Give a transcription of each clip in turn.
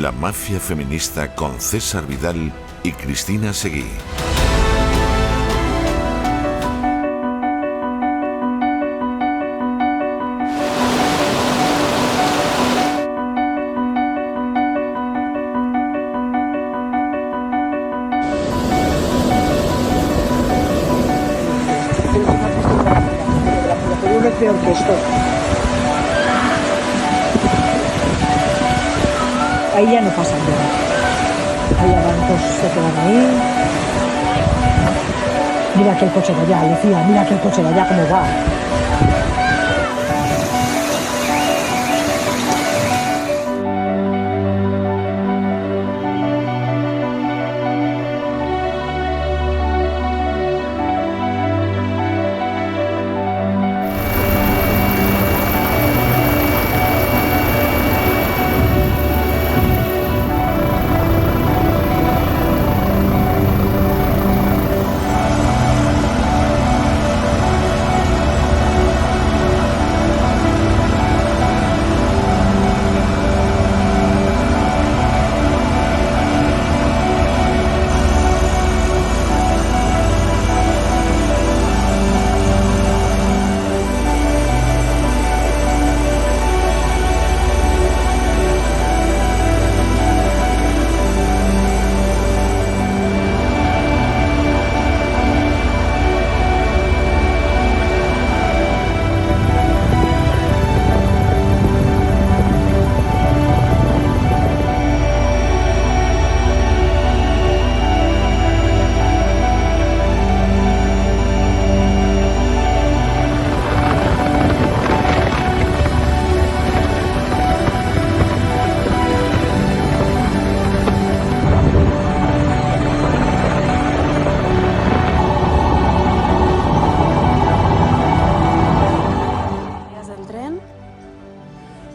La mafia feminista con César Vidal y Cristina Seguí. Uno es peor que esto. Ahí ya no pasan ya. Ahí abantos se quedan ahí. Mira aquel coche de allá, Lucía, mira aquel coche de allá cómo va.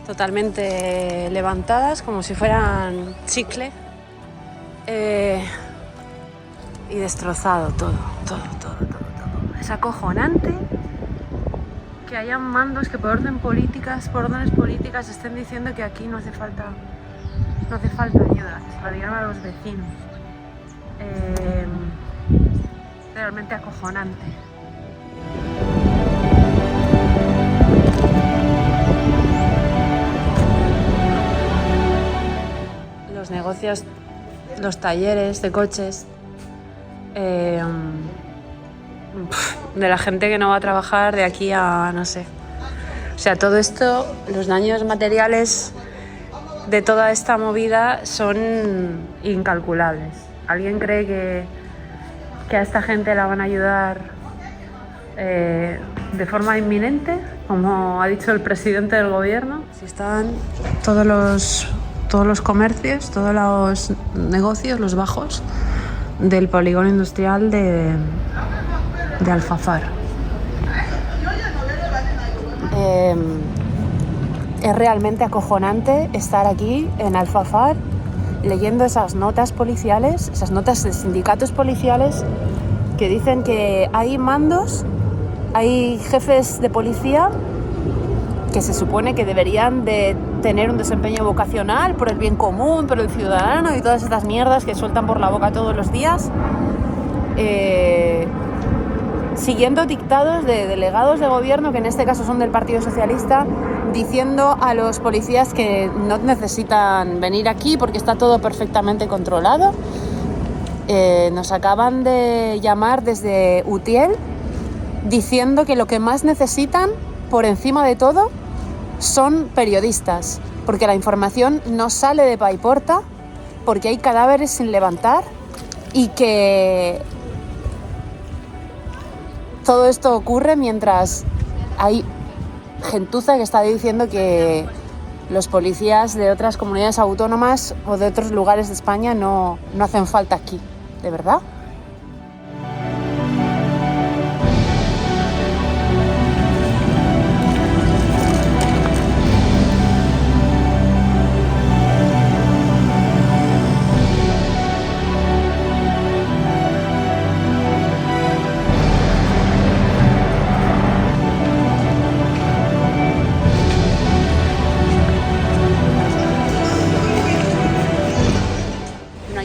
Totalmente levantadas como si fueran chicle y destrozado todo. Es acojonante que hayan mandos que por órdenes políticas estén diciendo que aquí no hace falta ayuda, que se lo digan a los vecinos. Realmente acojonante. Los negocios, los talleres de coches, de la gente que no va a trabajar de aquí a no sé. O sea, todo esto, los daños materiales de toda esta movida son incalculables. ¿Alguien cree que a esta gente la van a ayudar de forma inminente, como ha dicho el presidente del gobierno? Si están todos los comercios, todos los negocios, los bajos del polígono industrial de Alfafar. Es realmente acojonante estar aquí en Alfafar leyendo esas notas policiales, esas notas de sindicatos policiales que dicen que hay mandos, hay jefes de policía que se supone que deberían de tener un desempeño vocacional por el bien común, por el ciudadano y todas estas mierdas que sueltan por la boca todos los días, siguiendo dictados de delegados de gobierno, que en este caso son del Partido Socialista, diciendo a los policías que no necesitan venir aquí porque está todo perfectamente controlado. Nos acaban de llamar desde Utiel diciendo que lo que más necesitan, por encima de todo, son periodistas, porque la información no sale de Paiporta, porque hay cadáveres sin levantar y que todo esto ocurre mientras hay gentuza que está diciendo que los policías de otras comunidades autónomas o de otros lugares de España no hacen falta aquí. ¿De verdad?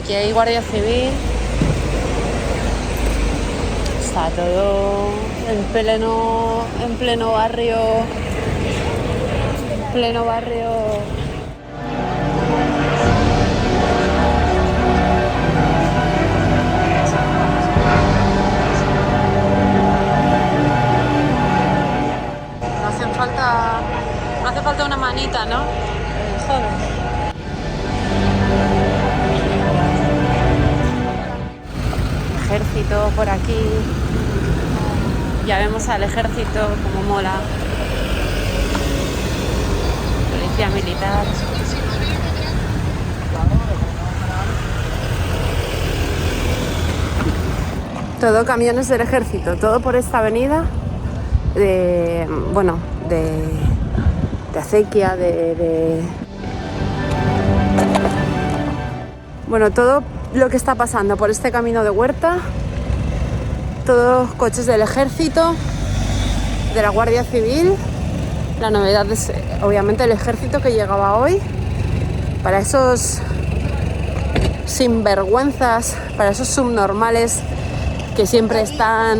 Aquí hay guardia civil. Está todo en pleno barrio. No hace falta una manita, ¿no? Joder. Ejército por aquí. Ya vemos al ejército como mola. Policía militar. Todo camiones del ejército, todo por esta avenida de acequia, bueno, todo lo que está pasando por este camino de Huerta, todos coches del ejército, de la Guardia Civil. La novedad es obviamente el ejército que llegaba hoy para esos sinvergüenzas, para esos subnormales que siempre están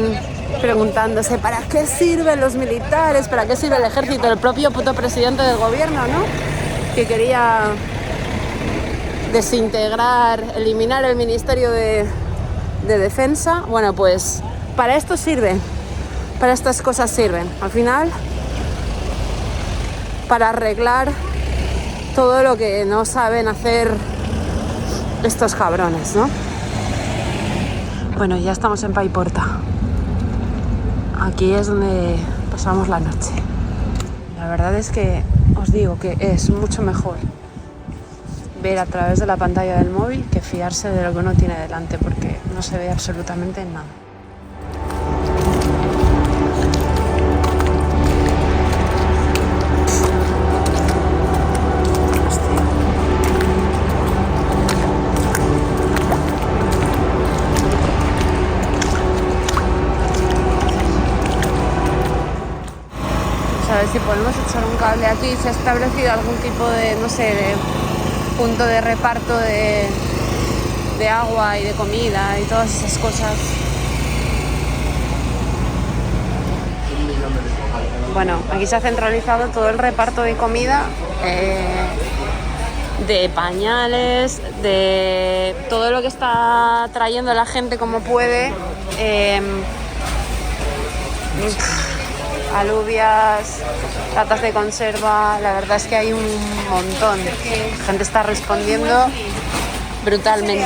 preguntándose ¿para qué sirven los militares? ¿Para qué sirve el ejército? El propio puto presidente del gobierno, ¿no? Que quería desintegrar, eliminar el Ministerio de Defensa. Bueno, pues para esto sirve, para estas cosas sirven. Al final, para arreglar todo lo que no saben hacer estos cabrones, ¿no? Bueno, ya estamos en Paiporta. Aquí es donde pasamos la noche. La verdad es que os digo que es mucho mejor ver a través de la pantalla del móvil que fiarse de lo que uno tiene delante, porque no se ve absolutamente nada. A ver si podemos echar un cable aquí. Se ha establecido algún tipo de, no sé, de punto de reparto de agua y de comida y todas esas cosas. Bueno, aquí se ha centralizado todo el reparto de comida, de pañales, de todo lo que está trayendo la gente como puede. Alubias, latas de conserva, la verdad es que hay un montón. La gente está respondiendo brutalmente.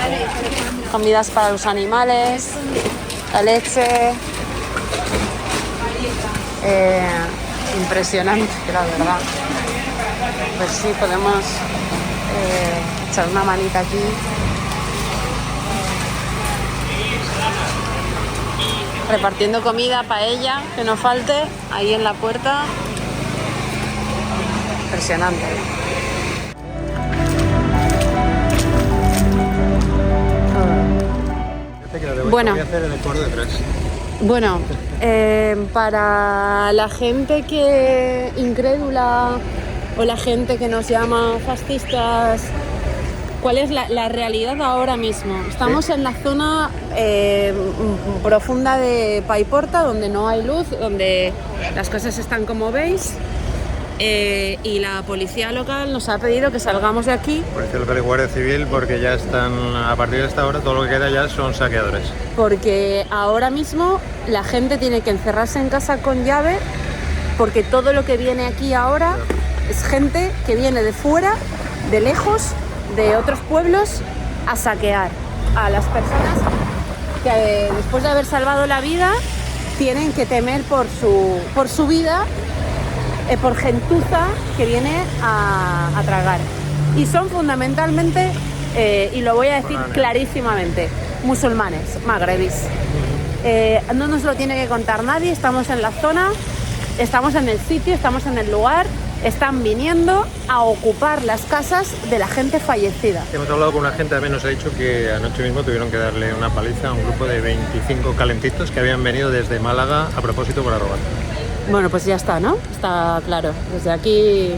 Comidas para los animales, la leche. Impresionante, la verdad. Pues sí, podemos echar una manita aquí. Repartiendo comida, paella, que no falte, ahí en la puerta. Impresionante. Bueno, voy a hacer el coro de 3. Bueno, para la gente que incrédula o la gente que nos llama fascistas, ¿cuál es la realidad ahora mismo? Estamos en la zona profunda de Paiporta, donde no hay luz, donde las cosas están como veis, y la policía local nos ha pedido que salgamos de aquí. Policía local y Guardia Civil, porque ya están, a partir de esta hora, todo lo que queda ya son saqueadores. Porque ahora mismo la gente tiene que encerrarse en casa con llave, porque todo lo que viene aquí ahora es gente que viene de fuera, de lejos, de otros pueblos, a saquear a las personas que después de haber salvado la vida tienen que temer por su vida, por gentuza que viene a tragar. Y son fundamentalmente, y lo voy a decir clarísimamente, musulmanes, magrebís. No nos lo tiene que contar nadie, estamos en la zona, estamos en el sitio, estamos en el lugar. Están viniendo a ocupar las casas de la gente fallecida. Hemos hablado con una gente, también nos ha dicho que anoche mismo tuvieron que darle una paliza a un grupo de 25 calentitos que habían venido desde Málaga a propósito para robar. Bueno, pues ya está, ¿no? Está claro. Desde aquí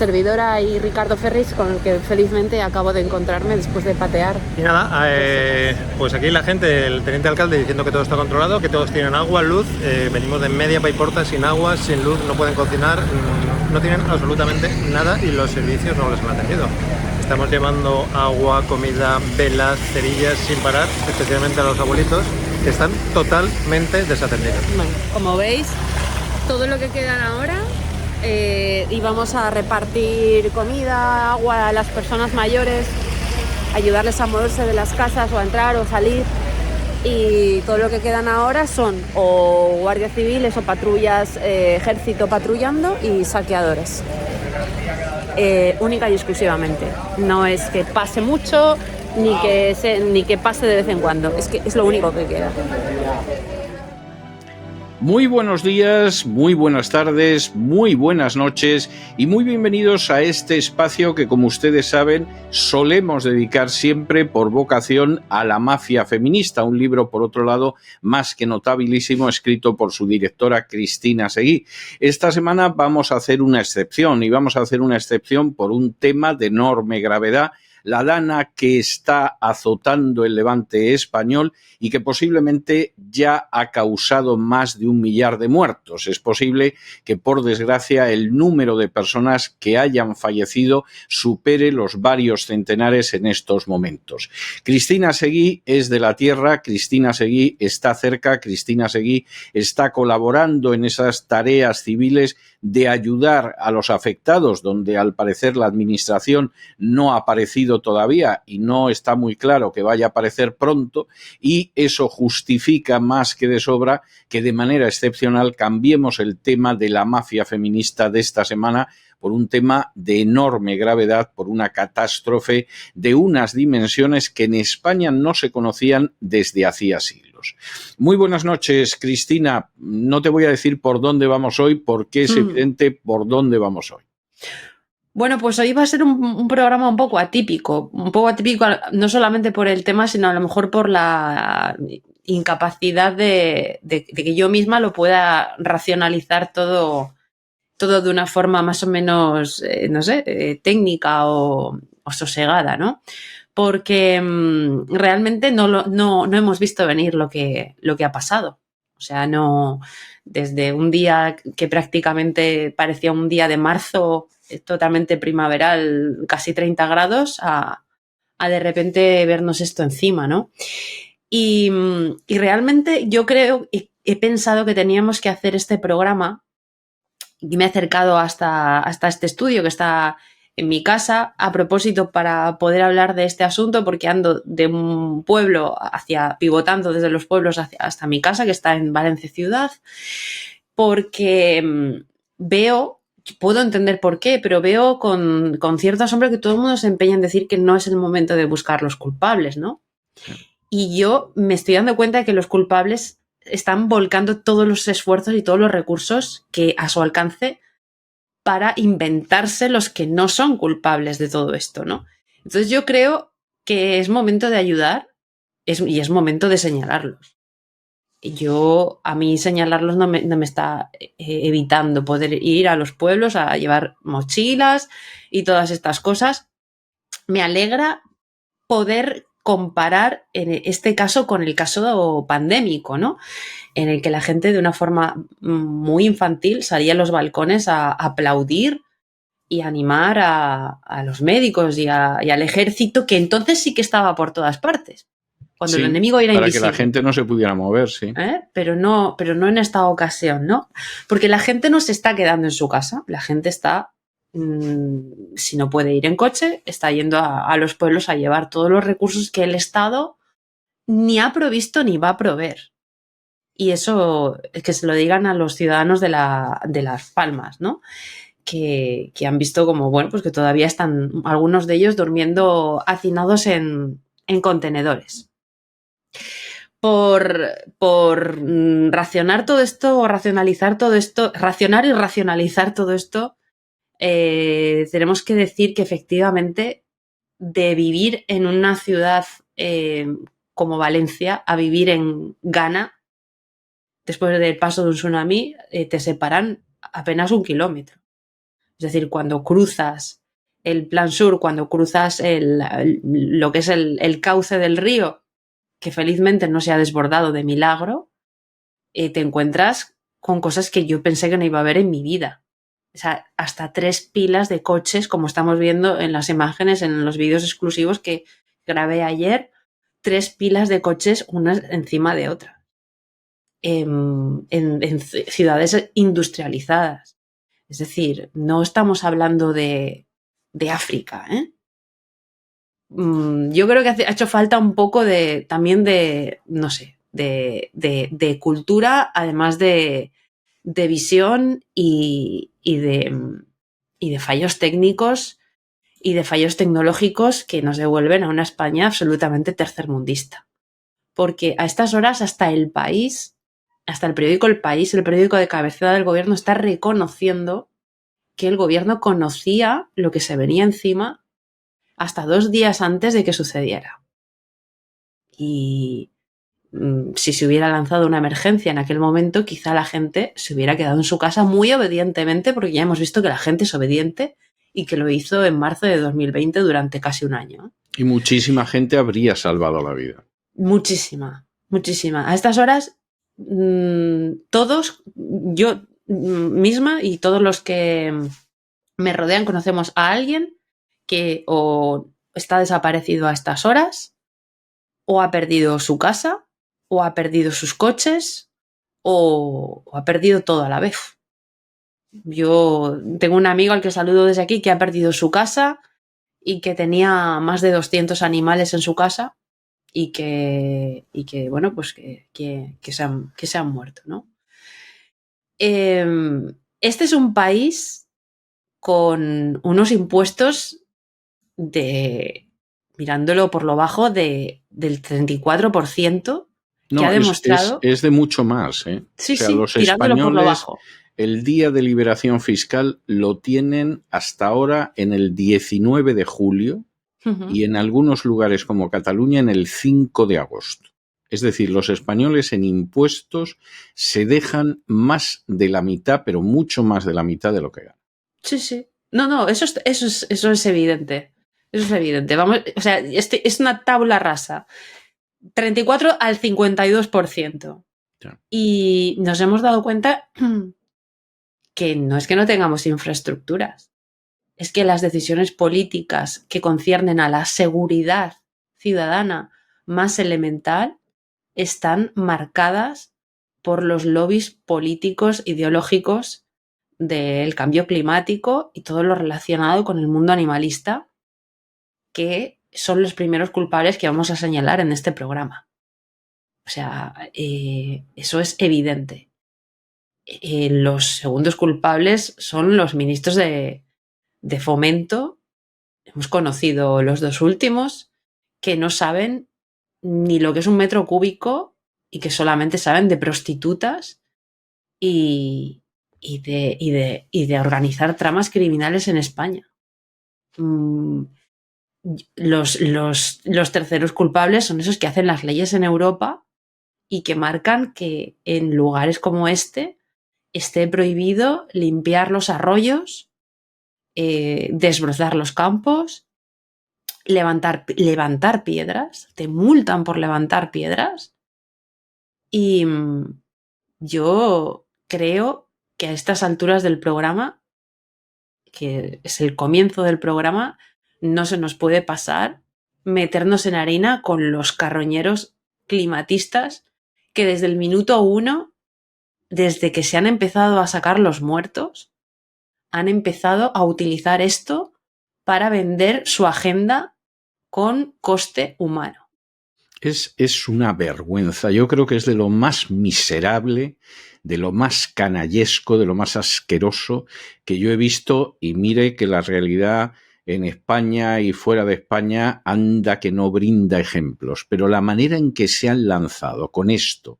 servidora y Ricardo Ferris, con el que felizmente acabo de encontrarme después de patear. Y nada, pues aquí la gente, el teniente alcalde diciendo que todo está controlado, que todos tienen agua, luz. Venimos de media Paiporta sin agua, sin luz, no pueden cocinar, no tienen absolutamente nada y los servicios no les han atendido. Estamos llevando agua, comida, velas, cerillas sin parar, especialmente a los abuelitos, que están totalmente desatendidos. Bueno, como veis, todo lo que quedan ahora, y vamos a repartir comida, agua a las personas mayores, ayudarles a moverse de las casas o a entrar o salir. Y todo lo que quedan ahora son o guardias civiles o patrullas, ejército patrullando y saqueadores. Única y exclusivamente. No es que pase mucho ni que pase de vez en cuando. Es que es lo único que queda. Muy buenos días, muy buenas tardes, muy buenas noches y muy bienvenidos a este espacio que, como ustedes saben, solemos dedicar siempre por vocación a la mafia feminista, un libro, por otro lado, más que notabilísimo, escrito por su directora Cristina Seguí. Esta semana vamos a hacer una excepción, y vamos a hacer una excepción por un tema de enorme gravedad, la dana que está azotando el levante español y que posiblemente ya ha causado más de 1 millar de muertos. Es posible que, por desgracia, el número de personas que hayan fallecido supere los varios centenares en estos momentos. Cristina Seguí es de la tierra, Cristina Seguí está cerca, Cristina Seguí está colaborando en esas tareas civiles de ayudar a los afectados, donde al parecer la administración no ha aparecido todavía y no está muy claro que vaya a aparecer pronto, y eso justifica más que de sobra que de manera excepcional cambiemos el tema de la mafia feminista de esta semana por un tema de enorme gravedad, por una catástrofe de unas dimensiones que en España no se conocían desde hacía siglos. Muy buenas noches, Cristina. No te voy a decir por dónde vamos hoy, porque es evidente por dónde vamos hoy. Bueno, pues hoy va a ser un programa un poco atípico no solamente por el tema, sino a lo mejor por la incapacidad de que yo misma lo pueda racionalizar todo de una forma más o menos, técnica o sosegada, ¿no? Porque realmente no hemos visto venir lo que ha pasado. O sea, no, desde un día que prácticamente parecía un día de marzo totalmente primaveral, casi 30 grados, a de repente vernos esto encima, ¿no? Y realmente yo creo, he pensado que teníamos que hacer este programa, y me he acercado hasta este estudio que está en mi casa a propósito para poder hablar de este asunto, porque ando de un pueblo pivotando desde los pueblos hasta mi casa, que está en Valencia ciudad, porque puedo entender por qué, pero veo con cierto asombro que todo el mundo se empeña en decir que no es el momento de buscar los culpables, ¿no? Sí. Y yo me estoy dando cuenta de que los culpables están volcando todos los esfuerzos y todos los recursos que a su alcance para inventarse los que no son culpables de todo esto, ¿no? Entonces yo creo que es momento de ayudar y es momento de señalarlos. A mí señalarlos no me está evitando poder ir a los pueblos a llevar mochilas y todas estas cosas. Me alegra poder comparar en este caso con el caso pandémico, ¿no? En el que la gente de una forma muy infantil salía a los balcones a aplaudir y animar a los médicos y al ejército, que entonces sí que estaba por todas partes. Cuando el enemigo era invisible. Para que la gente no se pudiera mover, sí. Pero no en esta ocasión, ¿no? Porque la gente no se está quedando en su casa, la gente está, si no puede ir en coche, está yendo a los pueblos a llevar todos los recursos que el Estado ni ha provisto ni va a proveer. Y eso, que se lo digan a los ciudadanos de Las Palmas, ¿no? Que han visto como, bueno, pues que todavía están algunos de ellos durmiendo hacinados en contenedores. Por racionar todo esto o racionalizar todo esto, racionar y racionalizar todo esto, tenemos que decir que efectivamente de vivir en una ciudad como Valencia a vivir en Ghana, después del paso de un tsunami, te separan apenas 1 kilómetro. Es decir, cuando cruzas el Plan Sur, cuando cruzas lo que es el cauce del río, que felizmente no se ha desbordado de milagro, te encuentras con cosas que yo pensé que no iba a ver en mi vida. O sea, hasta 3 pilas de coches, como estamos viendo en las imágenes, en los vídeos exclusivos que grabé ayer, 3 pilas de coches unas encima de otras. En ciudades industrializadas. Es decir, no estamos hablando de África, ¿eh? Yo creo que ha hecho falta un poco también de, no sé, de cultura, además de visión y de fallos técnicos y de fallos tecnológicos que nos devuelven a una España absolutamente tercermundista. Porque a estas horas hasta El País, hasta el periódico El País, el periódico de cabecera del gobierno, está reconociendo que el gobierno conocía lo que se venía encima hasta 2 días antes de que sucediera. Y si se hubiera lanzado una emergencia en aquel momento, quizá la gente se hubiera quedado en su casa muy obedientemente, porque ya hemos visto que la gente es obediente y que lo hizo en marzo de 2020 durante casi un año. Y muchísima gente habría salvado la vida. Muchísima, muchísima. A estas horas, todos, yo misma y todos los que me rodean, conocemos a alguien que o está desaparecido a estas horas, o ha perdido su casa, o ha perdido sus coches, o ha perdido todo a la vez. Yo tengo un amigo al que saludo desde aquí que ha perdido su casa y que tenía más de 200 animales en su casa y que bueno, pues que se han muerto, ¿no? Este es un país con unos impuestos mirándolo por lo bajo, del 34%, que ha demostrado... Es de mucho más, ¿eh? Sí, o sea, sí, los tirándolo por lo españoles, bajo. el día de liberación fiscal lo tienen hasta ahora en el 19 de julio y en algunos lugares como Cataluña en el 5 de agosto. Es decir, los españoles en impuestos se dejan más de la mitad, pero mucho más de la mitad de lo que ganan. Sí, sí. No, eso es evidente. Eso es evidente. Vamos, o sea, es una tabla rasa. 34 al 52%. Ya. Y nos hemos dado cuenta que no es que no tengamos infraestructuras. Es que las decisiones políticas que conciernen a la seguridad ciudadana más elemental están marcadas por los lobbies políticos ideológicos del cambio climático y todo lo relacionado con el mundo animalista, que son los primeros culpables que vamos a señalar en este programa. O sea, eso es evidente. Los segundos culpables son los ministros de Fomento. Hemos conocido los 2 últimos, que no saben ni lo que es un metro cúbico y que solamente saben de prostitutas y de organizar tramas criminales en España. Los terceros culpables son esos que hacen las leyes en Europa y que marcan que en lugares como este esté prohibido limpiar los arroyos, desbrozar los campos, levantar piedras, te multan por levantar piedras. Y yo creo que a estas alturas del programa, que es el comienzo del programa, no se nos puede pasar meternos en harina con los carroñeros climatistas que desde el minuto 1, desde que se han empezado a sacar los muertos, han empezado a utilizar esto para vender su agenda con coste humano. Es una vergüenza. Yo creo que es de lo más miserable, de lo más canallesco, de lo más asqueroso que yo he visto, y mire que la realidad en España y fuera de España anda que no brinda ejemplos, pero la manera en que se han lanzado con esto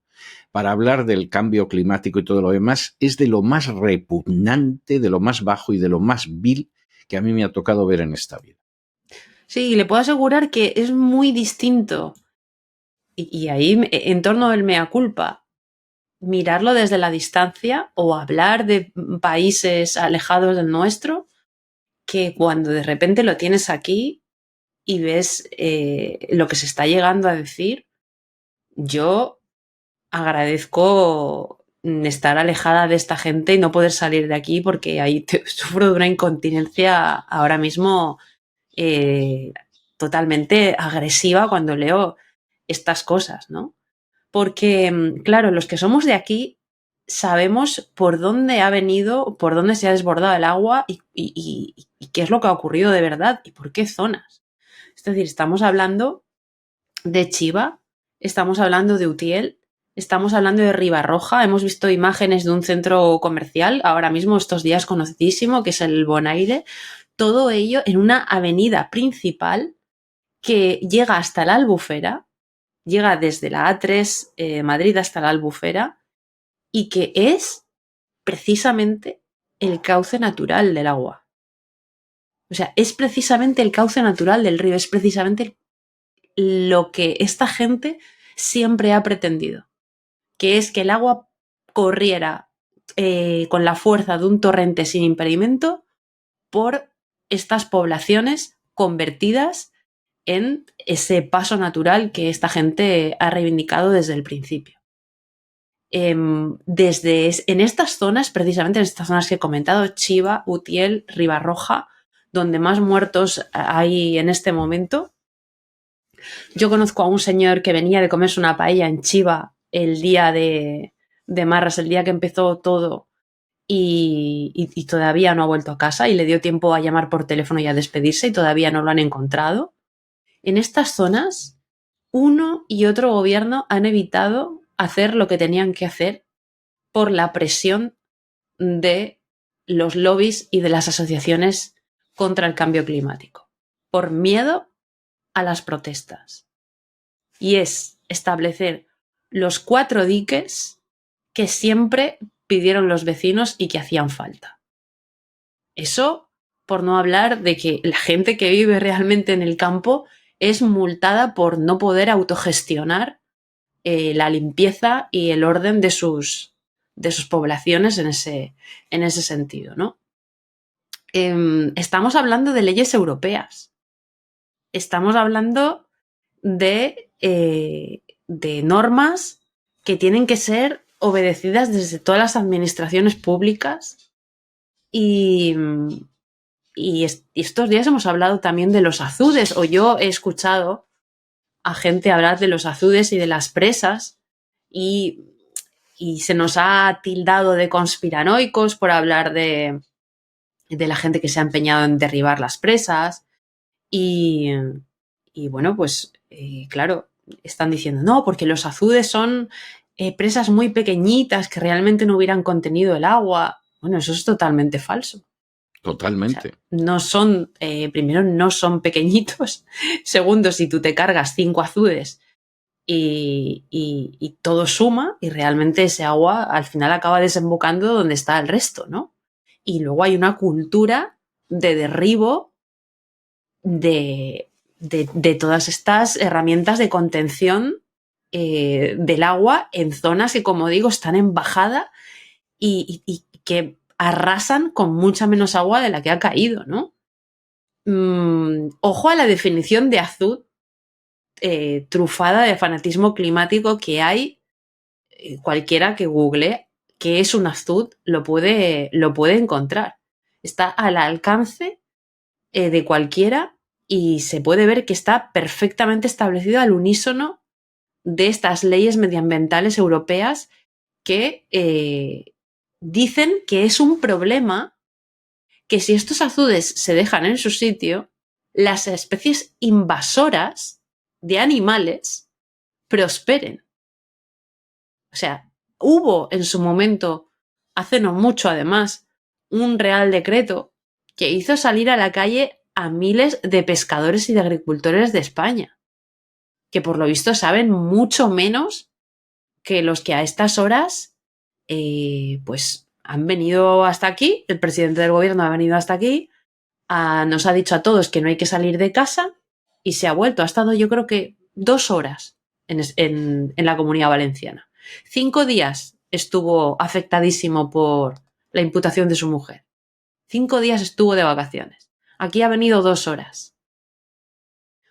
para hablar del cambio climático y todo lo demás es de lo más repugnante, de lo más bajo y de lo más vil que a mí me ha tocado ver en esta vida. Sí, le puedo asegurar que es muy distinto. Y ahí, en torno del mea culpa, mirarlo desde la distancia o hablar de países alejados del nuestro que cuando de repente lo tienes aquí y ves lo que se está llegando a decir, yo agradezco estar alejada de esta gente y no poder salir de aquí, porque ahí sufro de una incontinencia ahora mismo totalmente agresiva cuando leo estas cosas, ¿no? Porque, claro, los que somos de aquí sabemos por dónde ha venido, por dónde se ha desbordado el agua y qué es lo que ha ocurrido de verdad y por qué zonas. Es decir, estamos hablando de Chiva, estamos hablando de Utiel, estamos hablando de Ribarroja. Hemos visto imágenes de un centro comercial ahora mismo, estos días, conocidísimo, que es el Bonaire. Todo ello en una avenida principal que llega hasta la Albufera, llega desde la A3 Madrid hasta la Albufera, y que es precisamente el cauce natural del agua. O sea, es precisamente el cauce natural del río, es precisamente lo que esta gente siempre ha pretendido, que es que el agua corriera con la fuerza de un torrente sin impedimento por estas poblaciones convertidas en ese paso natural que esta gente ha reivindicado desde el principio. En estas zonas, precisamente en estas zonas que he comentado, Chiva, Utiel, Ribarroja, donde más muertos hay en este momento. Yo conozco a un señor que venía de comerse una paella en Chiva el día de Marras, el día que empezó todo, y todavía no ha vuelto a casa, y le dio tiempo a llamar por teléfono y a despedirse, y todavía no lo han encontrado. En estas zonas, uno y otro gobierno han evitado hacer lo que tenían que hacer por la presión de los lobbies y de las asociaciones contra el cambio climático, por miedo a las protestas. Y es establecer los 4 diques que siempre pidieron los vecinos y que hacían falta. Eso, por no hablar de que la gente que vive realmente en el campo es multada por no poder autogestionar la limpieza y el orden de sus poblaciones en ese sentido, ¿no? Estamos hablando de leyes europeas. Estamos hablando de normas que tienen que ser obedecidas desde todas las administraciones públicas, y estos días hemos hablado también de los azudes, o yo he escuchado a gente hablar de los azudes y de las presas, y se nos ha tildado de conspiranoicos por hablar de la gente que se ha empeñado en derribar las presas, y bueno, pues claro, están diciendo no, porque los azudes son presas muy pequeñitas que realmente no hubieran contenido el agua. Bueno, eso es totalmente falso. Totalmente. O sea, no son, primero, no son pequeñitos. Segundo, si tú te cargas 5 azudes y todo suma, y realmente ese agua al final acaba desembocando donde está el resto, ¿no? Y luego hay una cultura de derribo de todas estas herramientas de contención del agua en zonas que, como digo, están en bajada y que arrasan con mucha menos agua de la que ha caído, ¿no? Ojo a la definición de azud trufada de fanatismo climático que hay. Cualquiera que google qué es un azud lo puede encontrar. Está al alcance de cualquiera, y se puede ver que está perfectamente establecido al unísono de estas leyes medioambientales europeas que dicen que es un problema que si estos azudes se dejan en su sitio, las especies invasoras de animales prosperen. O sea, hubo en su momento, hace no mucho además, un real decreto que hizo salir a la calle a miles de pescadores y de agricultores de España, que por lo visto saben mucho menos que los que a estas horas pues han venido hasta aquí. El presidente del gobierno ha venido hasta aquí, nos ha dicho a todos que no hay que salir de casa, y se ha vuelto. Ha estado, yo creo que 2 horas en la Comunidad Valenciana. 5 días estuvo afectadísimo por la imputación de su mujer. 5 días estuvo de vacaciones. Aquí ha venido 2 horas,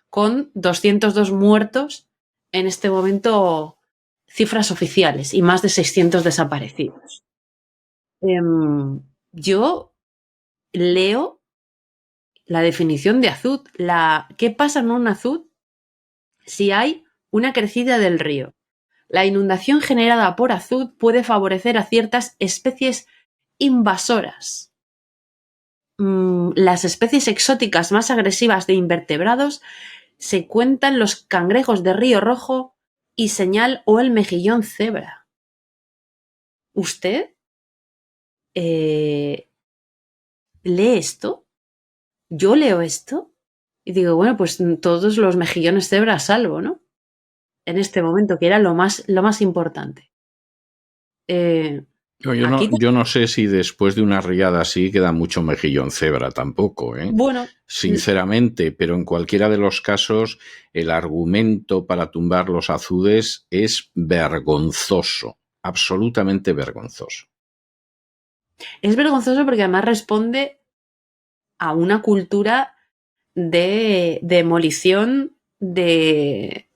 con 202 muertos en este momento, cifras oficiales, y más de 600 desaparecidos. Yo leo la definición de azud. ¿Qué pasa en un azud si hay una crecida del río? La inundación generada por azud puede favorecer a ciertas especies invasoras. Las especies exóticas más agresivas de invertebrados se cuentan los cangrejos de río rojo y señal o el mejillón cebra. ¿Usted lee esto? Yo leo esto y digo, bueno, pues todos los mejillones cebra a salvo, ¿no? En este momento, que era lo más importante. Yo no sé si después de una riada así queda mucho mejillón cebra tampoco, ¿eh? Bueno, sinceramente, pero en cualquiera de los casos el argumento para tumbar los azudes es vergonzoso, absolutamente vergonzoso. Es vergonzoso porque además responde a una cultura de demolición, de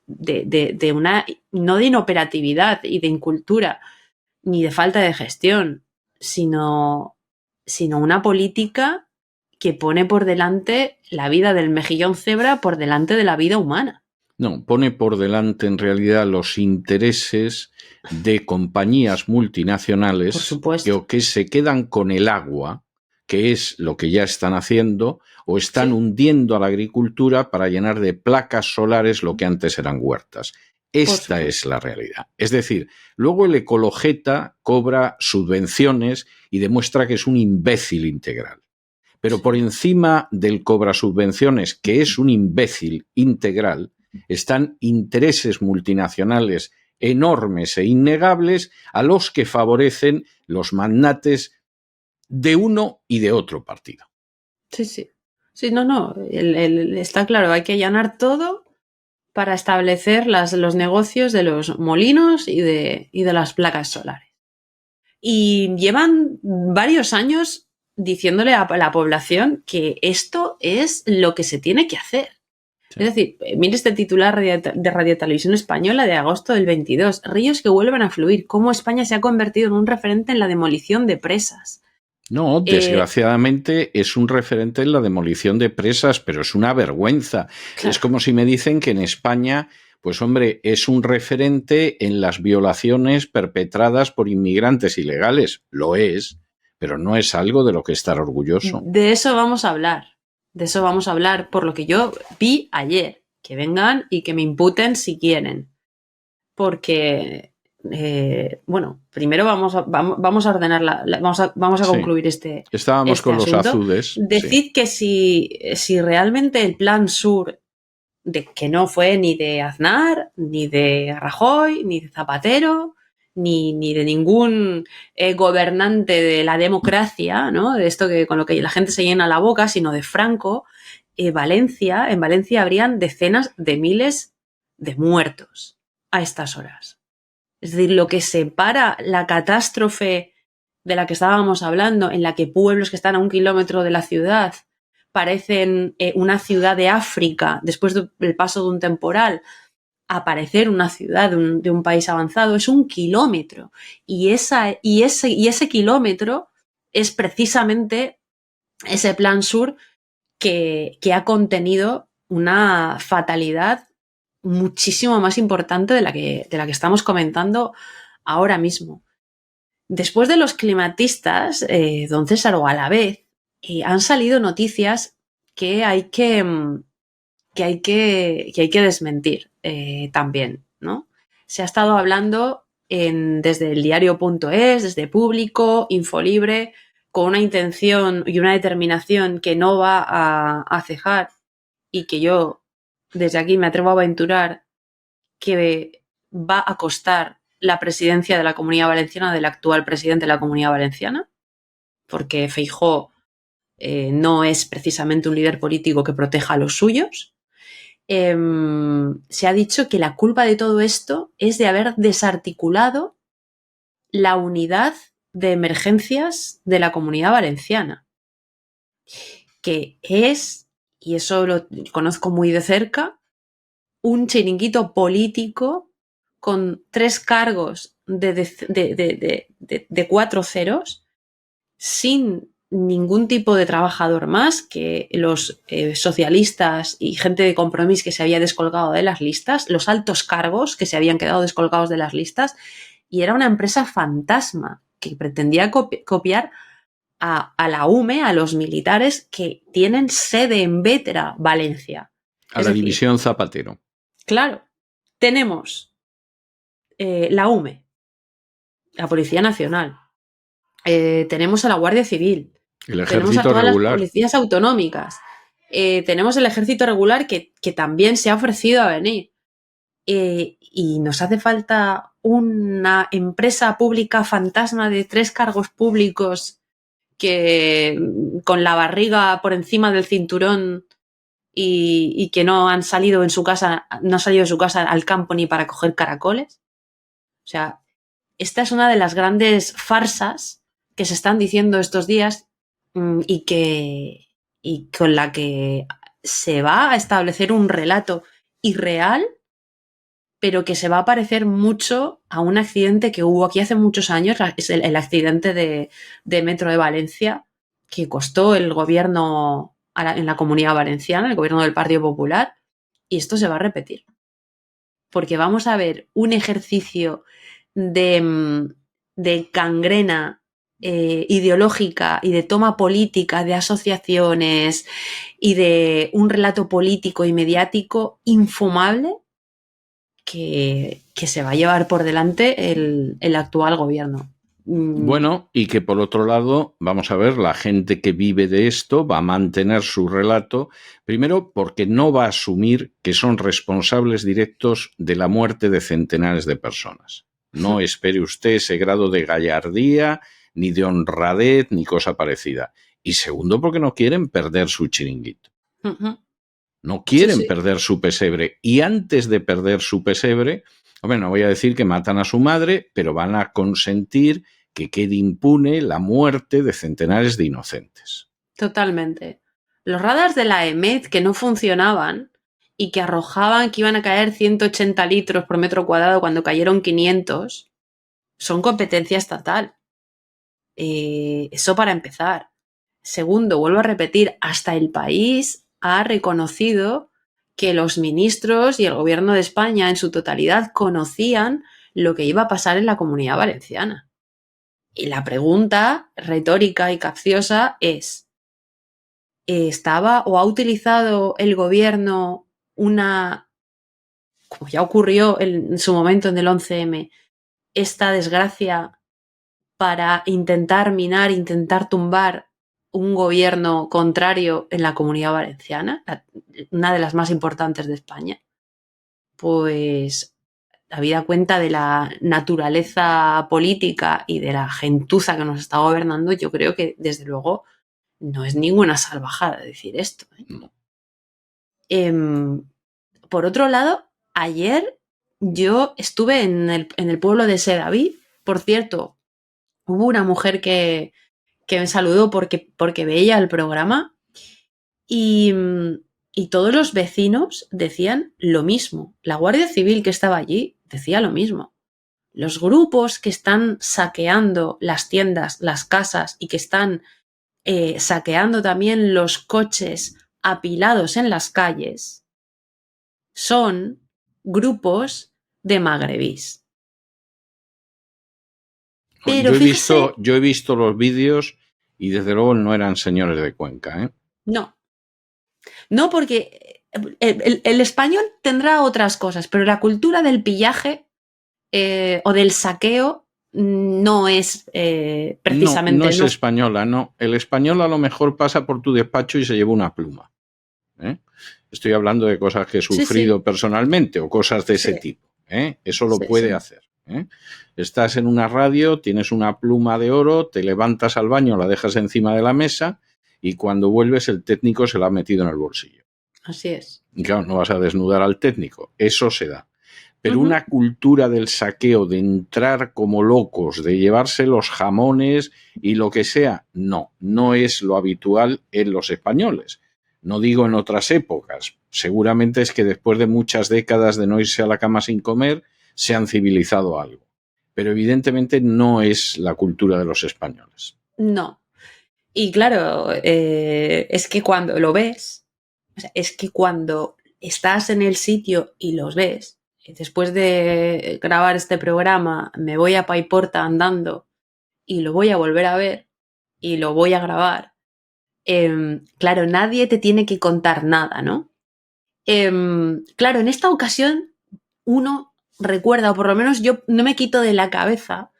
una, no de inoperatividad y de incultura, ni de falta de gestión, sino una política que pone por delante la vida del mejillón cebra por delante de la vida humana. No, pone por delante en realidad los intereses de compañías multinacionales que se quedan con el agua, que es lo que ya están haciendo, o están hundiendo a la agricultura para llenar de placas solares lo que antes eran huertas. Esta es la realidad. Es decir, luego el ecologeta cobra subvenciones y demuestra que es un imbécil integral. Pero por encima del cobra subvenciones, que es un imbécil integral, están intereses multinacionales enormes e innegables a los que favorecen los magnates de uno y de otro partido. Sí. Sí, no. Está claro, hay que allanar todo para establecer los negocios de los molinos y de las placas solares. Y llevan varios años diciéndole a la población que esto es lo que se tiene que hacer. Sí. Es decir, mire este titular de Radio Televisión Española de agosto del 22. Ríos que vuelven a fluir. Cómo España se ha convertido en un referente en la demolición de presas. No, desgraciadamente es un referente en la demolición de presas, pero es una vergüenza. Claro. Es como si me dicen que en España, pues hombre, es un referente en las violaciones perpetradas por inmigrantes ilegales. Lo es, pero no es algo de lo que estar orgulloso. De eso vamos a hablar. De eso vamos a hablar por lo que yo vi ayer. Que vengan y que me imputen si quieren. Porque... bueno, primero vamos a ordenar vamos a concluir Estábamos con asunto. Los azudes. Decid que si realmente el plan sur, que no fue ni de Aznar, ni de Rajoy, ni de Zapatero, ni de ningún gobernante de la democracia, ¿no? De esto con lo que la gente se llena la boca, sino de Franco, en Valencia habrían decenas de miles de muertos a estas horas. Es decir, lo que separa la catástrofe de la que estábamos hablando, en la que pueblos que están a 1 kilómetro de la ciudad parecen una ciudad de África después del paso de un temporal, a parecer una ciudad de un país avanzado, es 1 kilómetro. Y ese kilómetro es precisamente ese plan sur que ha contenido una fatalidad muchísimo más importante de la que estamos comentando ahora mismo. Después de los climatistas, don César, o a la vez, han salido noticias que hay que desmentir también, ¿no? Se ha estado hablando desde el diario.es, desde Público, Infolibre, con una intención y una determinación que no va a cejar y que yo desde aquí me atrevo a aventurar que va a costar la presidencia de la Comunidad Valenciana del actual presidente de la Comunidad Valenciana, porque Feijóo no es precisamente un líder político que proteja a los suyos. Se ha dicho que la culpa de todo esto es de haber desarticulado la unidad de emergencias de la Comunidad Valenciana. que es, y eso lo conozco muy de cerca, un chiringuito político con 3 cargos de 4 ceros, sin ningún tipo de trabajador más, que los socialistas y gente de Compromís que se había descolgado de las listas, los altos cargos que se habían quedado descolgados de las listas, y era una empresa fantasma que pretendía copiar a la UME, a los militares que tienen sede en Bétera, Valencia. A la división Zapatero. Claro, tenemos la UME, la Policía Nacional, tenemos a la Guardia Civil, el Ejército tenemos a todas regular. las policías autonómicas, tenemos el Ejército Regular que también se ha ofrecido a venir. Y nos hace falta una empresa pública fantasma de 3 cargos públicos que con la barriga por encima del cinturón y que no han salido de su casa al campo ni para coger caracoles. O sea, esta es una de las grandes farsas que se están diciendo estos días y con la que se va a establecer un relato irreal, pero que se va a parecer mucho a un accidente que hubo aquí hace muchos años, es el accidente de Metro de Valencia, que costó el gobierno en la Comunidad Valenciana, el gobierno del Partido Popular, y esto se va a repetir. Porque vamos a ver un ejercicio de gangrena ideológica y de toma política de asociaciones y de un relato político y mediático infumable que se va a llevar por delante el actual gobierno. Bueno, y que por otro lado, vamos a ver, la gente que vive de esto va a mantener su relato, primero porque no va a asumir que son responsables directos de la muerte de centenares de personas. No espere usted ese grado de gallardía, ni de honradez, ni cosa parecida. Y segundo, porque no quieren perder su chiringuito. No quieren perder su pesebre. Y antes de perder su pesebre, hombre, no voy a decir que matan a su madre, pero van a consentir que quede impune la muerte de centenares de inocentes. Totalmente. Los radars de la EMET que no funcionaban y que arrojaban que iban a caer 180 litros por metro cuadrado cuando cayeron 500, son competencia estatal. Eso para empezar. Segundo, vuelvo a repetir, hasta El País ha reconocido que los ministros y el gobierno de España en su totalidad conocían lo que iba a pasar en la Comunidad Valenciana. Y la pregunta retórica y capciosa es, ¿estaba o ha utilizado el gobierno como ya ocurrió en su momento en el 11M, esta desgracia para intentar minar, intentar tumbar un gobierno contrario en la Comunidad Valenciana, una de las más importantes de España? Pues, habida cuenta de la naturaleza política y de la gentuza que nos está gobernando, yo creo que, desde luego, no es ninguna salvajada decir esto. Por otro lado, ayer yo estuve en el pueblo de Sedaví. Por cierto, hubo una mujer que me saludó porque veía el programa y todos los vecinos decían lo mismo. La Guardia Civil que estaba allí decía lo mismo. Los grupos que están saqueando las tiendas, las casas y que están saqueando también los coches apilados en las calles son grupos de magrebís. Pero yo he visto los vídeos y desde luego no eran señores de Cuenca, ¿eh? No, porque el español tendrá otras cosas, pero la cultura del pillaje o del saqueo no es precisamente... No es española, no. El español a lo mejor pasa por tu despacho y se lleva una pluma. Estoy hablando de cosas que he sufrido personalmente o cosas de ese tipo. Eso lo puede hacer. Estás en una radio, tienes una pluma de oro, te levantas al baño, la dejas encima de la mesa y cuando vuelves el técnico se la ha metido en el bolsillo. Así es. Y claro, no vas a desnudar al técnico. Eso se da. Pero una cultura del saqueo, de entrar como locos, de llevarse los jamones y lo que sea, no es lo habitual en los españoles. No digo en otras épocas. Seguramente es que después de muchas décadas de no irse a la cama sin comer, se han civilizado algo. Pero evidentemente no es la cultura de los españoles. No. Y claro, es que cuando lo ves, o sea, es que cuando estás en el sitio y los ves, después de grabar este programa, me voy a Paiporta andando y lo voy a volver a ver y lo voy a grabar. Claro, nadie te tiene que contar nada, ¿no? Claro, en esta ocasión uno recuerda, o por lo menos yo no me quito de la cabeza,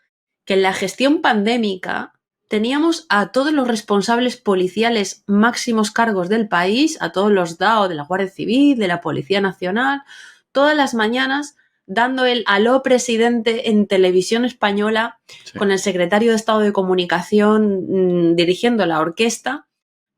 que en la gestión pandémica teníamos a todos los responsables policiales máximos cargos del país, a todos los DAO de la Guardia Civil, de la Policía Nacional, todas las mañanas dando el aló presidente en televisión española, sí, con el secretario de Estado de Comunicación dirigiendo la orquesta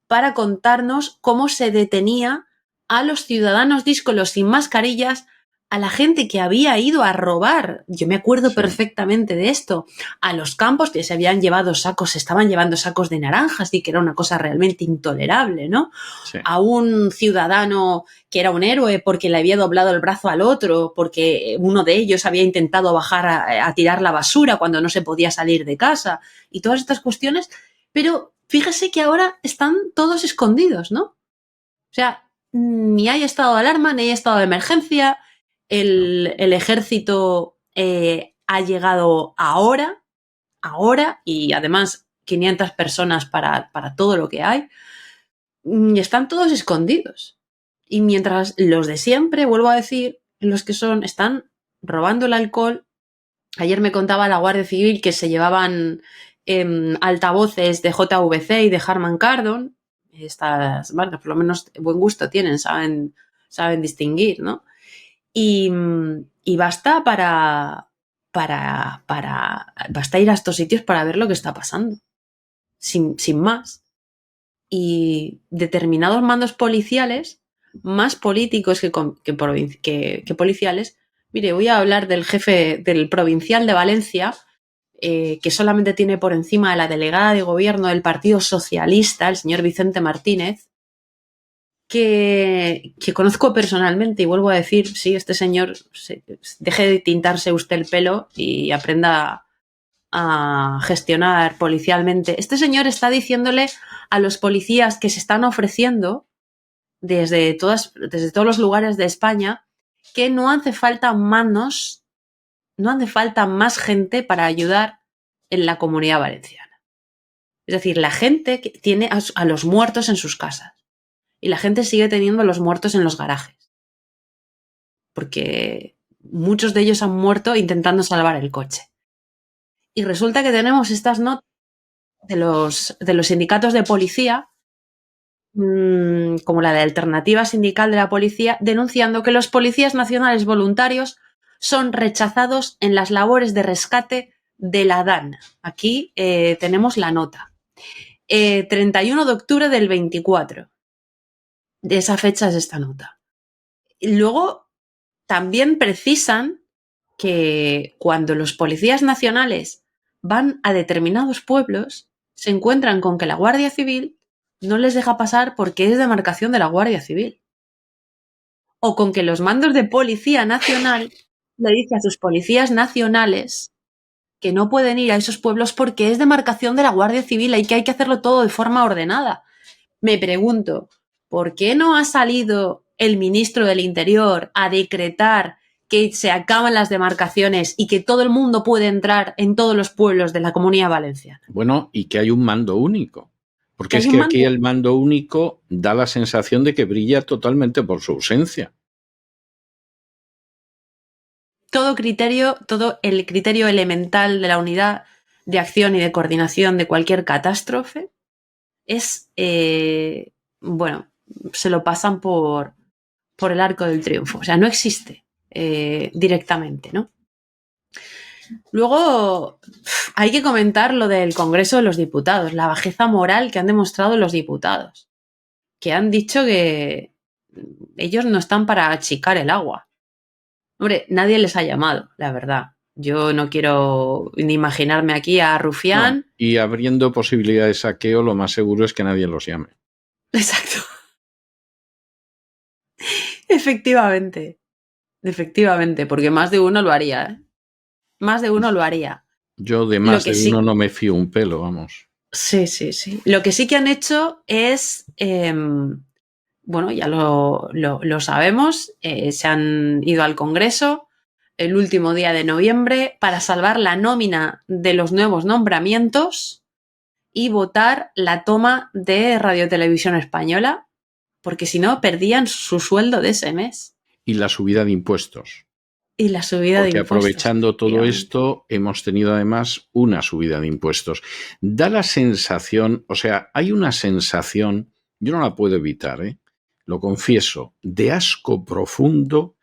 para contarnos cómo se detenía a los ciudadanos díscolos sin mascarillas, a la gente que había ido a robar, yo me acuerdo perfectamente de esto, a los campos que se habían llevado sacos, se estaban llevando sacos de naranjas y que era una cosa realmente intolerable, ¿no? Sí. A un ciudadano que era un héroe porque le había doblado el brazo al otro, porque uno de ellos había intentado bajar a tirar la basura cuando no se podía salir de casa y todas estas cuestiones, pero fíjese que ahora están todos escondidos, ¿no? O sea, ni hay estado de alarma, ni hay estado de emergencia. El ejército ha llegado ahora, y además 500 personas para todo lo que hay, y están todos escondidos. Y mientras los de siempre, vuelvo a decir, los que están robando el alcohol. Ayer me contaba la Guardia Civil que se llevaban altavoces de JVC y de Harman Kardon. Estas marcas, por lo menos buen gusto tienen, saben distinguir, ¿no? Y basta basta ir a estos sitios para ver lo que está pasando, sin más. Y determinados mandos policiales, más políticos que policiales. Mire, voy a hablar del jefe del provincial de Valencia, que solamente tiene por encima a la delegada de gobierno del Partido Socialista, el señor Vicente Martínez, que conozco personalmente, y vuelvo a decir, sí, este señor, deje de tintarse usted el pelo y aprenda a gestionar policialmente. Este señor está diciéndole a los policías que se están ofreciendo desde todos los lugares de España que no hace falta manos, no hace falta más gente para ayudar en la Comunidad Valenciana. Es decir, la gente que tiene a los muertos en sus casas. Y la gente sigue teniendo a los muertos en los garajes. Porque muchos de ellos han muerto intentando salvar el coche. Y resulta que tenemos estas notas de los sindicatos de policía, como la de Alternativa Sindical de la Policía, denunciando que los policías nacionales voluntarios son rechazados en las labores de rescate de la DAN. Aquí tenemos la nota. 31 de octubre del 24. De esa fecha es esta nota. Y luego también precisan que cuando los policías nacionales van a determinados pueblos, se encuentran con que la Guardia Civil no les deja pasar porque es demarcación de la Guardia Civil. O con que los mandos de Policía Nacional le dicen a sus policías nacionales que no pueden ir a esos pueblos porque es demarcación de la Guardia Civil y que hay que hacerlo todo de forma ordenada. Me pregunto, ¿por qué no ha salido el ministro del Interior a decretar que se acaban las demarcaciones y que todo el mundo puede entrar en todos los pueblos de la Comunidad Valenciana? Bueno, y que hay un mando único. Porque es que aquí el mando único da la sensación de que brilla totalmente por su ausencia. Todo el criterio elemental de la unidad de acción y de coordinación de cualquier catástrofe es, bueno, se lo pasan por el arco del triunfo. O sea, no existe directamente, ¿no? Luego hay que comentar lo del Congreso de los Diputados, la bajeza moral que han demostrado los diputados, que han dicho que ellos no están para achicar el agua. Hombre, nadie les ha llamado, la verdad. Yo no quiero ni imaginarme aquí a Rufián. No, y abriendo posibilidad de saqueo, lo más seguro es que nadie los llame. Exacto. Efectivamente. Efectivamente, porque más de uno lo haría, ¿eh? Más de uno lo haría. Yo de más Lo que de uno no me fío un pelo, vamos. Sí, sí, sí. Lo que sí que han hecho es, bueno, ya lo sabemos, se han ido al Congreso el último día de noviembre para salvar la nómina de los nuevos nombramientos y votar la toma de Radio Televisión Española, porque si no, perdían su sueldo de ese mes. Y la subida de impuestos. Y la subida de Porque impuestos. aprovechando todo esto, hemos tenido además una subida de impuestos. Da la sensación, o sea, hay una sensación, yo no la puedo evitar, lo confieso, de asco profundo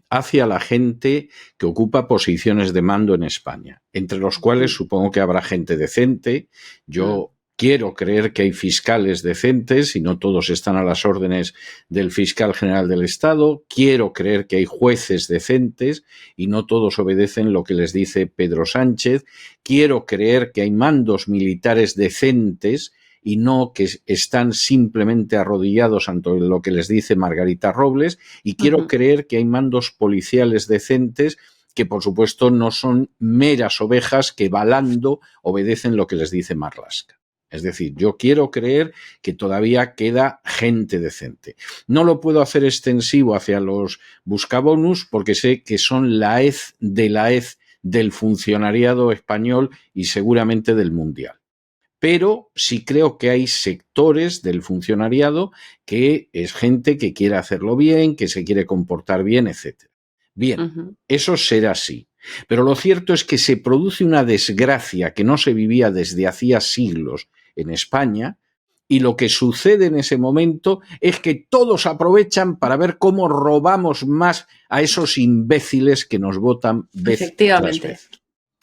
hacia la gente que ocupa posiciones de mando en España, entre los cuales supongo que habrá gente decente. Yo quiero creer que hay fiscales decentes y no todos están a las órdenes del fiscal general del Estado. Quiero creer que hay jueces decentes y no todos obedecen lo que les dice Pedro Sánchez. Quiero creer que hay mandos militares decentes y no que están simplemente arrodillados ante lo que les dice Margarita Robles. Y quiero creer que hay mandos policiales decentes que, por supuesto, no son meras ovejas que balando obedecen lo que les dice Marlaska. Es decir, yo quiero creer que todavía queda gente decente. No lo puedo hacer extensivo hacia los buscabonus porque sé que son la hez de la hez del funcionariado español y seguramente del mundial. Pero sí creo que hay sectores del funcionariado que es gente que quiere hacerlo bien, que se quiere comportar bien, etc. Bien, eso será así. Pero lo cierto es que se produce una desgracia que no se vivía desde hacía siglos en España, y lo que sucede en ese momento es que todos aprovechan para ver cómo robamos más a esos imbéciles que nos votan vez tras vez.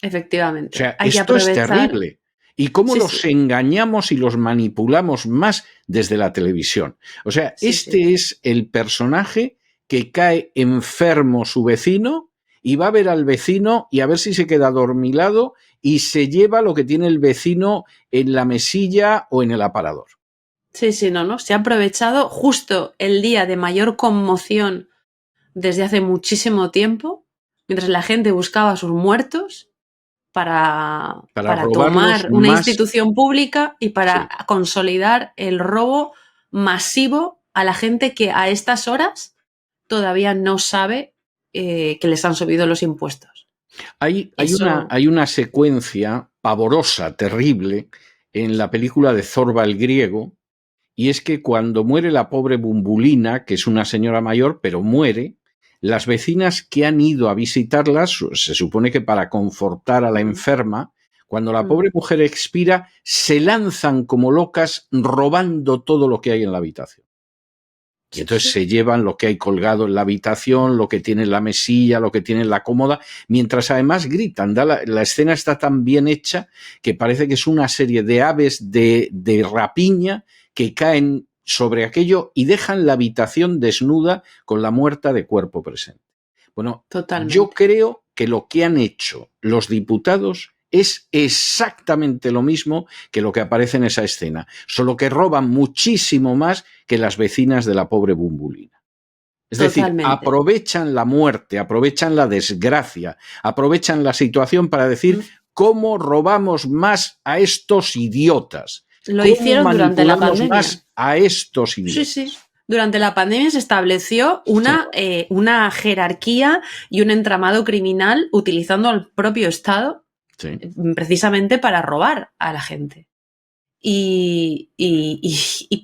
Efectivamente. O sea, esto es terrible. Y cómo los sí. engañamos y los manipulamos más desde la televisión. O sea, es el personaje que cae enfermo su vecino y va a ver al vecino y a ver si se queda adormilado y se lleva lo que tiene el vecino en la mesilla o en el aparador. Sí, no. Se ha aprovechado justo el día de mayor conmoción desde hace muchísimo tiempo, mientras la gente buscaba a sus muertos para tomar una institución pública y para consolidar el robo masivo a la gente que a estas horas todavía no sabe que les han subido los impuestos. Hay una secuencia pavorosa, terrible, en la película de Zorba el griego, y es que cuando muere la pobre Bumbulina, que es una señora mayor, pero muere, las vecinas que han ido a visitarlas, se supone que para confortar a la enferma, cuando la pobre mujer expira, se lanzan como locas robando todo lo que hay en la habitación. Y entonces se llevan lo que hay colgado en la habitación, lo que tiene en la mesilla, lo que tiene en la cómoda, mientras además gritan. La escena está tan bien hecha que parece que es una serie de aves de rapiña que caen sobre aquello y dejan la habitación desnuda con la muerta de cuerpo presente. Bueno, totalmente. Yo creo que lo que han hecho los diputados es exactamente lo mismo que lo que aparece en esa escena, solo que roban muchísimo más que las vecinas de la pobre Bumbulina. Es decir, aprovechan la muerte, aprovechan la desgracia, aprovechan la situación para decir cómo robamos más a estos idiotas. Lo hicieron durante la pandemia. Más a estos idiotas. Sí. Durante la pandemia se estableció una jerarquía y un entramado criminal utilizando al propio Estado precisamente para robar a la gente. ¿Y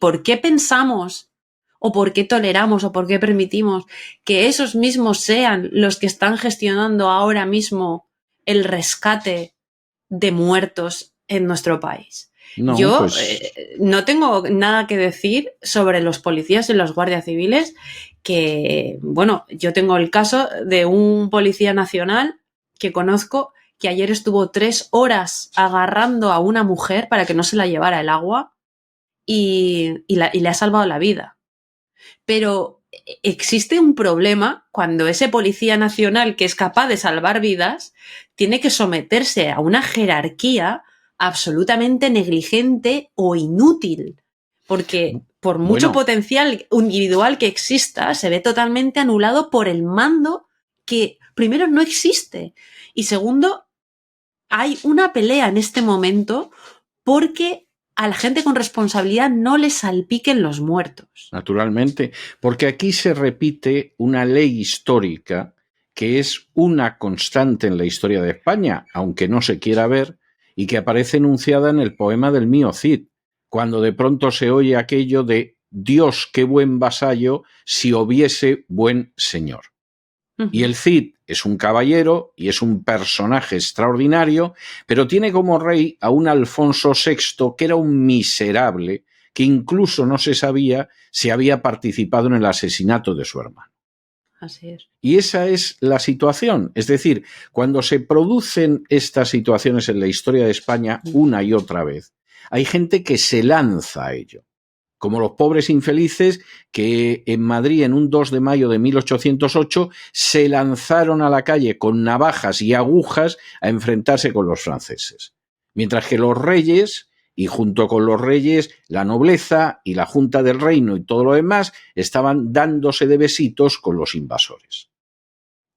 por qué pensamos o por qué toleramos o por qué permitimos que esos mismos sean los que están gestionando ahora mismo el rescate de muertos en nuestro país? No, yo no tengo nada que decir sobre los policías y los guardias civiles, que, bueno, yo tengo el caso de un policía nacional que conozco que ayer estuvo 3 horas agarrando a una mujer para que no se la llevara el agua y le ha salvado la vida. Pero existe un problema cuando ese policía nacional que es capaz de salvar vidas tiene que someterse a una jerarquía absolutamente negligente o inútil, porque por mucho potencial individual que exista, se ve totalmente anulado por el mando que, primero, no existe, y segundo, hay una pelea en este momento porque a la gente con responsabilidad no le salpiquen los muertos. Naturalmente, porque aquí se repite una ley histórica que es una constante en la historia de España, aunque no se quiera ver, y que aparece enunciada en el poema del mío Cid, cuando de pronto se oye aquello de Dios, qué buen vasallo, si hubiese buen señor. Y el Cid es un caballero y es un personaje extraordinario, pero tiene como rey a un Alfonso VI que era un miserable, que incluso no se sabía si había participado en el asesinato de su hermano. Así es. Y esa es la situación. Es decir, cuando se producen estas situaciones en la historia de España una y otra vez, hay gente que se lanza a ello. Como los pobres infelices que en Madrid en un 2 de mayo de 1808 se lanzaron a la calle con navajas y agujas a enfrentarse con los franceses. Mientras que los reyes, y junto con los reyes la nobleza y la Junta del Reino y todo lo demás, estaban dándose de besitos con los invasores.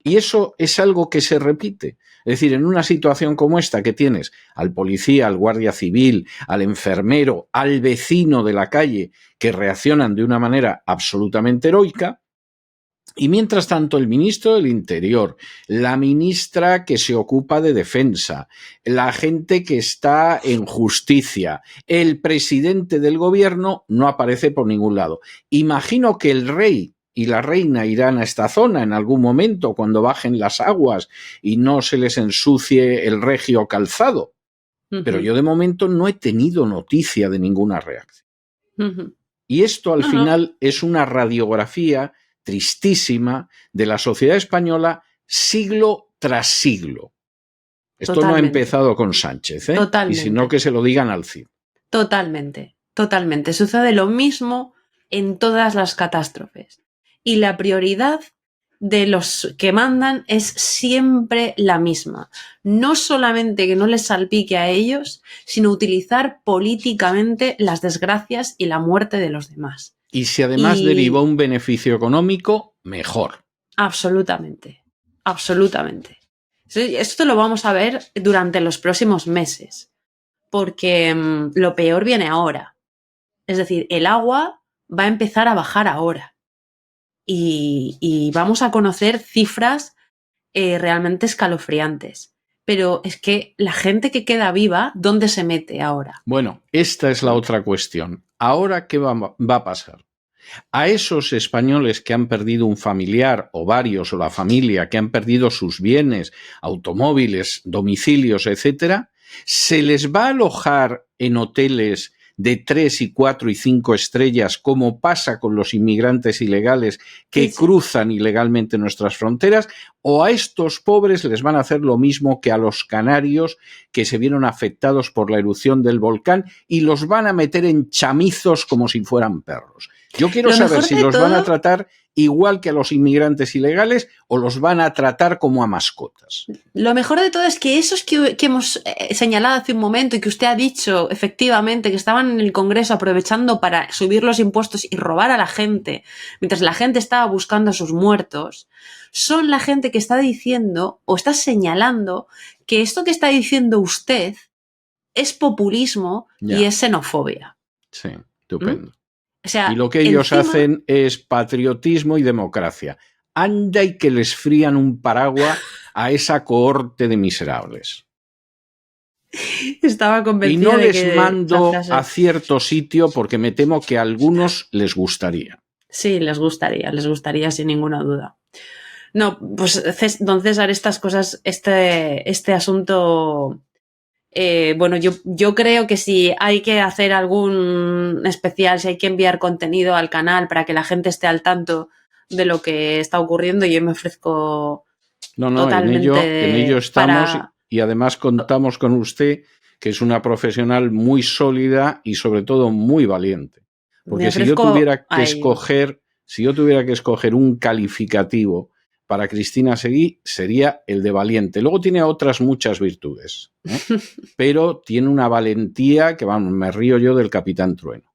Y eso es algo que se repite. Es decir, en una situación como esta que tienes al policía, al guardia civil, al enfermero, al vecino de la calle, que reaccionan de una manera absolutamente heroica, y mientras tanto el ministro del Interior, la ministra que se ocupa de defensa, la gente que está en justicia, el presidente del gobierno no aparece por ningún lado. Imagino que el rey y la reina irán a esta zona en algún momento cuando bajen las aguas y no se les ensucie el regio calzado. Pero yo de momento no he tenido noticia de ninguna reacción. Y esto al final es una radiografía tristísima de la sociedad española siglo tras siglo. Esto Totalmente. No ha empezado con Sánchez, Totalmente. Y sino que se lo digan al Cid. Totalmente, totalmente. Sucede lo mismo en todas las catástrofes. Y la prioridad de los que mandan es siempre la misma. No solamente que no les salpique a ellos, sino utilizar políticamente las desgracias y la muerte de los demás. Y si además deriva un beneficio económico, mejor. Absolutamente, absolutamente. Esto lo vamos a ver durante los próximos meses, porque lo peor viene ahora. Es decir, el agua va a empezar a bajar ahora. Y vamos a conocer cifras realmente escalofriantes. Pero es que la gente que queda viva, ¿dónde se mete ahora? Bueno, esta es la otra cuestión. ¿Ahora qué va a pasar? A esos españoles que han perdido un familiar o varios o la familia, que han perdido sus bienes, automóviles, domicilios, etcétera, ¿se les va a alojar en hoteles de 3 y 4 y 5 estrellas, como pasa con los inmigrantes ilegales que cruzan ilegalmente nuestras fronteras? ¿O a estos pobres les van a hacer lo mismo que a los canarios que se vieron afectados por la erupción del volcán y los van a meter en chamizos como si fueran perros? Yo quiero saber si los van a tratar igual que a los inmigrantes ilegales o los van a tratar como a mascotas. Lo mejor de todo es que esos que hemos señalado hace un momento y que usted ha dicho efectivamente que estaban en el Congreso aprovechando para subir los impuestos y robar a la gente mientras la gente estaba buscando a sus muertos, son la gente que está diciendo o está señalando que esto que está diciendo usted es populismo y es xenofobia. Sí, estupendo. O sea, y lo que ellos hacen es patriotismo y democracia. Anda y que les frían un paraguas a esa cohorte de miserables. Estaba convencida y no de les que mando a cierto sitio porque me temo que a algunos les gustaría. Sí, les gustaría sin ninguna duda. No, pues don César, estas cosas, este asunto... bueno, yo creo que si hay que hacer algún especial, si hay que enviar contenido al canal para que la gente esté al tanto de lo que está ocurriendo, yo me ofrezco totalmente en ello estamos y además contamos con usted, que es una profesional muy sólida y sobre todo muy valiente. Porque si yo tuviera que escoger si yo tuviera que escoger un calificativo para Cristina Seguí, sería el de valiente. Luego tiene otras muchas virtudes, pero tiene una valentía que, vamos, me río yo del Capitán Trueno.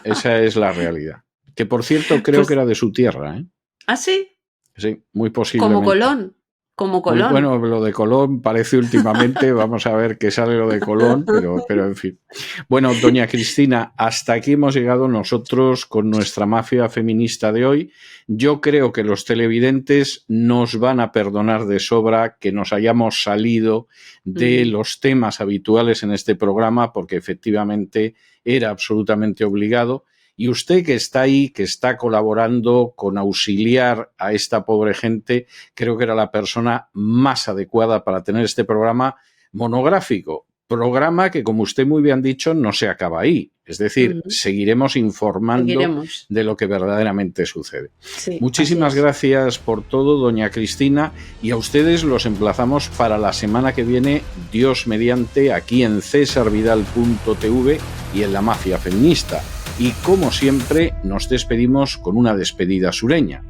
Esa es la realidad. Que, por cierto, creo que era de su tierra, ¿eh? ¿Ah, sí? Sí, muy posiblemente. Como Colón. Como Colón. Bueno, lo de Colón parece últimamente, vamos a ver qué sale lo de Colón, pero en fin. Bueno, doña Cristina, hasta aquí hemos llegado nosotros con nuestra mafia feminista de hoy. Yo creo que los televidentes nos van a perdonar de sobra que nos hayamos salido de los temas habituales en este programa, porque efectivamente era absolutamente obligado. Y usted que está ahí, que está colaborando con auxiliar a esta pobre gente, creo que era la persona más adecuada para tener este programa monográfico. Programa que, como usted muy bien ha dicho, no se acaba ahí. Es decir, seguiremos informando de lo que verdaderamente sucede. Sí, muchísimas gracias por todo, doña Cristina, y a ustedes los emplazamos para la semana que viene, Dios mediante, aquí en cesarvidal.tv y en La Mafia Feminista. Y como siempre, nos despedimos con una despedida sureña.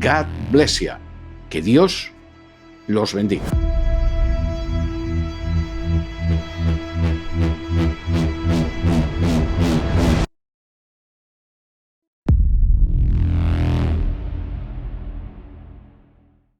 God bless you. Que Dios los bendiga.